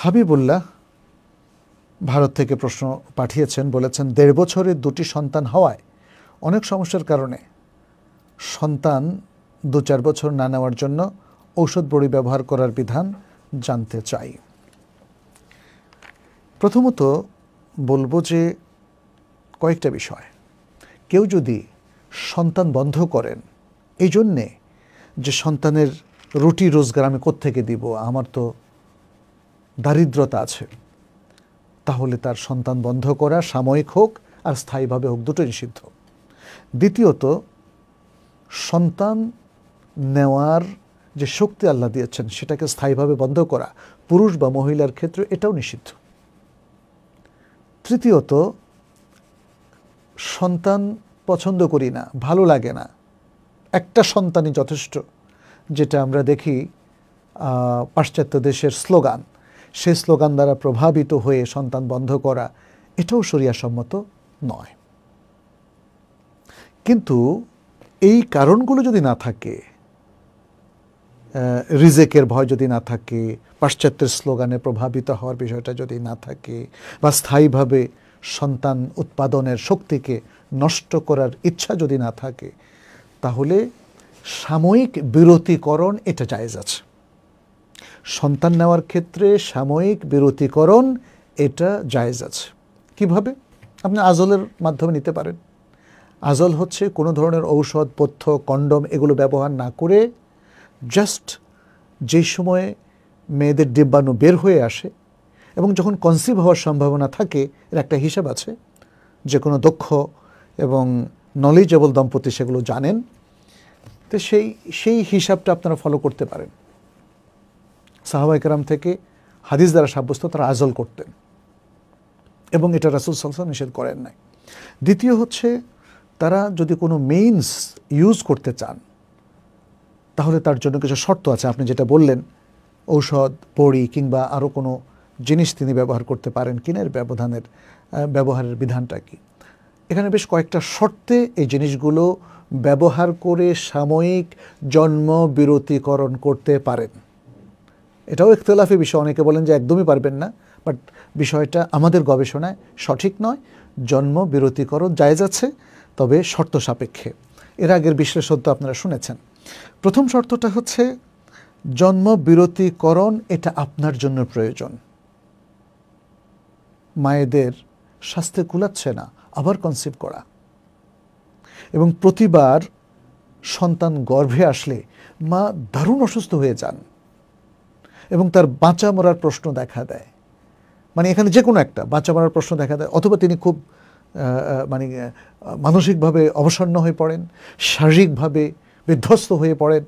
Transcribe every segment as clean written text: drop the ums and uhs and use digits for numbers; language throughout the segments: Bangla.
হাবিবুল্লাহ ভারত থেকে প্রশ্ন পাঠিয়েছেন, বলেছেন 1.5 বছরের 2টি সন্তান হওয়ায় অনেক সমস্যার কারণে সন্তান 2-4 বছর না নেওয়ার জন্য ঔষধ বড়ি ব্যবহার করার বিধান জানতে চাই। প্রথমত বলবো যে কয়েকটা বিষয়। কেউ যদি সন্তান বন্ধ করেন এই জন্যে যে সন্তানের রুটি রোজগার আমি কোত্থেকে দিব, আমার তো দারিদ্রতা আছে, তাহলে তার সন্তান বন্ধ করা সাময়িক হোক আর স্থায়ীভাবে হোক দুটোই নিষিদ্ধ। দ্বিতীয়ত, সন্তান নেওয়ার যে শক্তি আল্লাহ দিয়েছেন সেটাকে স্থায়ীভাবে বন্ধ করা পুরুষ বা মহিলার ক্ষেত্রে এটাও নিষিদ্ধ। তৃতীয়ত, সন্তান পছন্দ করি না, ভালো লাগে না, একটা সন্তানই যথেষ্ট, যেটা আমরা দেখি পাশ্চাত্য দেশের স্লোগান, সেই স্লোগান দ্বারা প্রভাবিত হয়ে সন্তান বন্ধ করা এটাও শরিয়াসম্মত নয়। কিন্তু এই কারণগুলো যদি না থাকে, রিজেকের ভয় যদি না থাকে, পাশ্চাত্যের স্লোগানে প্রভাবিত হওয়ার বিষয়টা যদি না থাকে, বা স্থায়ীভাবে সন্তান উৎপাদনের শক্তিকে নষ্ট করার ইচ্ছা যদি না থাকে, তাহলে সাময়িক বিরতিকরণ এটা জায়েজ আছে। সন্তান নেওয়ার ক্ষেত্রে সাময়িক বিরতিকরণ এটা জায়েজ আছে। কিভাবে? আপনি আজলের মাধ্যমে নিতে পারেন। আজল হচ্ছে কোনো ধরনের ঔষধ, পথ্য, কন্ডম এগুলো ব্যবহার না করে জাস্ট যেই সময়ে মেয়েদের ডিম্বাণু বের হয়ে আসে এবং যখন কনসিভ হওয়ার সম্ভাবনা থাকে, এর একটা হিসাব আছে, যে কোনো দক্ষ এবং নলেজেবল দম্পতি সেগুলো জানেন। তো সেই হিসাবটা আপনারা ফলো করতে পারেন। সাহাবায়ে কেরাম থেকে হাদিস দ্বারা সাব্যস্ত তারা আজল করতেন এবং এটা রাসূল সাল্লাল্লাহু আলাইহি ওয়াসাল্লাম নিষেধ করেন নাই। দ্বিতীয় হচ্ছে, তারা যদি কোনো মিনস ইউজ করতে চান তাহলে তার জন্য কিছু শর্ত আছে। আপনি যেটা বললেন, ঔষধ, বড়ি কিংবা আরও কোনো জিনিস তিনি ব্যবহার করতে পারেন কিনা, এর ব্যবহারের বিধানটা কি। এখানে বেশ কয়েকটা শর্তে এই জিনিসগুলো ব্যবহার করে সাময়িক জন্ম বিরতিকরণ করতে পারেন। এটাও ইখতিলাফি বিষয়, অনেকে বলেন যে একদমই পারবেন না, বাট বিষয়টা আমাদের গবেষণায় সঠিক নয়। জন্ম বিরতিকরণ জায়েজ আছে, তবে শর্ত সাপেক্ষে। এর আগের বিশ্লেষণ তো আপনারা শুনেছেন। প্রথম শর্তটা হচ্ছে, জন্ম বিরতিকরণ এটা আপনার জন্য প্রয়োজন। মায়েদের স্বাস্থ্যে কুলাচ্ছে না আবার কনসিভ করা, এবং প্রতিবার সন্তান গর্ভে আসলে মা দারুণ অসুস্থ হয়ে যান এবং তার বাঁচা মরার প্রশ্ন দেখা দেয়। মানে এখানে যে কোনো একটা বাঁচা মরার প্রশ্ন দেখা দেয়, অথবা তিনি খুব মানসিকভাবে অবসন্ন হয়ে পড়েন, শারীরিকভাবে বিধ্বস্ত হয়ে পড়েন।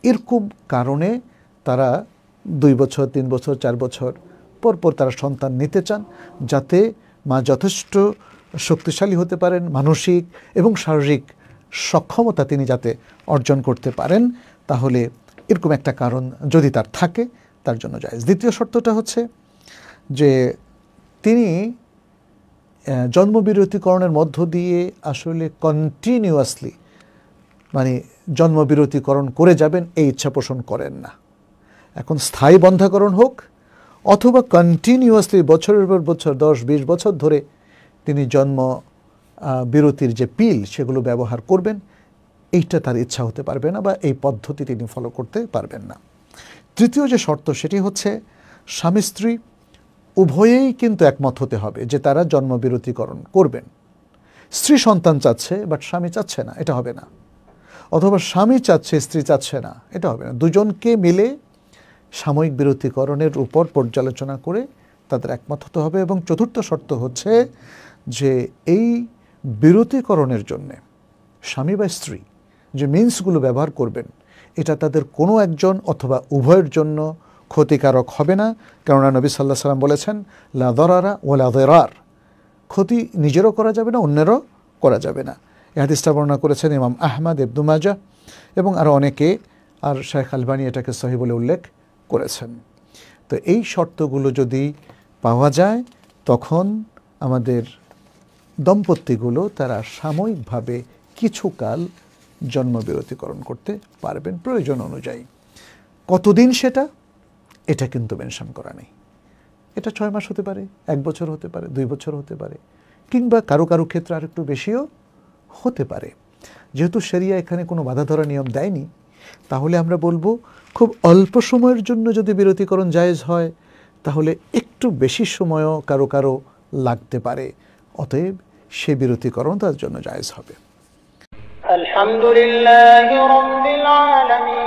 এরকম কারণে তারা 2 বছর, 3 বছর, 4 বছর পর তারা সন্তান নিতে চান, যাতে মা যথেষ্ট শক্তিশালী হতে পারেন, মানসিক এবং শারীরিক সক্ষমতা তিনি যাতে অর্জন করতে পারেন। তাহলে এরকম একটা কারণ যদি তার থাকে, তার জন্য জায়েজ। দ্বিতীয় শর্তটা হচ্ছে যে তিনি জন্মবিরতিকরণের মধ্য দিয়ে আসলে কন্টিনিউয়াসলি জন্মবিরতিকরণ করে যাবেন এই ইচ্ছা পোষণ করেন না। এখন স্থায়ী বন্ধাকরণ হোক অথবা কন্টিনিউয়াসলি বছরের পর বছর 10-20 বছর ধরে তিনি জন্ম বিরতির যে পিল সেগুলো ব্যবহার করবেন, এইটা তার ইচ্ছা হতে পারবে না বা এই পদ্ধতি তিনি ফলো করতে পারবেন না। তৃতীয় যে শর্ত সেটি হচ্ছে, স্বামী স্ত্রী উভয়েই কিন্তু একমত হতে হবে যে তারা জন্মবিরতিকরণ করবেন। স্ত্রী সন্তান চাচ্ছে বাট স্বামী চাচ্ছে না, এটা হবে না। অথবা স্বামী চাচ্ছে স্ত্রী চাচ্ছে না, এটা হবে না। দুজনকে মিলে সাময়িক বিরতিকরণের উপর পর্যালোচনা করে তাদের একমত হতে হবে। এবং চতুর্থ শর্ত হচ্ছে যে এই বিরতিকরণের জন্যে স্বামী বা স্ত্রী যে মিন্সগুলো ব্যবহার করবেন, এটা তাদের কোনো একজন অথবা উভয়ের জন্য ক্ষতিকারক হবে না। কেননা নবী সাল্লাল্লাহু আলাইহি ওয়াসাল্লাম বলেছেন, লা দারারা ওয়ালা দিরার, ক্ষতি নিজেরও করা যাবে না, অন্যেরও করা যাবে না। এই হাদিসটা বর্ণনা করেছেন ইমাম আহমদ, ইবনে মাজাহ এবং আরও অনেকে, আর শেখ আলবানী এটাকে সহিহ বলে উল্লেখ করেছেন। তো এই শর্তগুলো যদি পাওয়া যায়, তখন আমাদের দম্পতিগুলো তারা সাময়িকভাবে কিছুকাল জন্মবিরতিকরণ করতে পারবেন প্রয়োজন অনুযায়ী। কতদিন সেটা, এটা কিন্তু মেনশন করা নেই। এটা 6 মাস হতে পারে, 1 বছর হতে পারে, 2 বছর হতে পারে, কিংবা কারো কারো ক্ষেত্রে আর একটু বেশিও হতে পারে। যেহেতু শরিয়া এখানে কোনো বাধা ধরা নিয়ম দেয়নি, তাহলে আমরা বলবো খুব অল্প সময়ের জন্য যদি বিরতিকরণ জায়েজ হয়, তাহলে একটু বেশি সময়ও কারো কারো লাগতে পারে, অতএব সে বিরতিকরণ তার জন্য জায়েজ হবে। আলহামদুলিল্লাহি রাব্বিল আলামিন।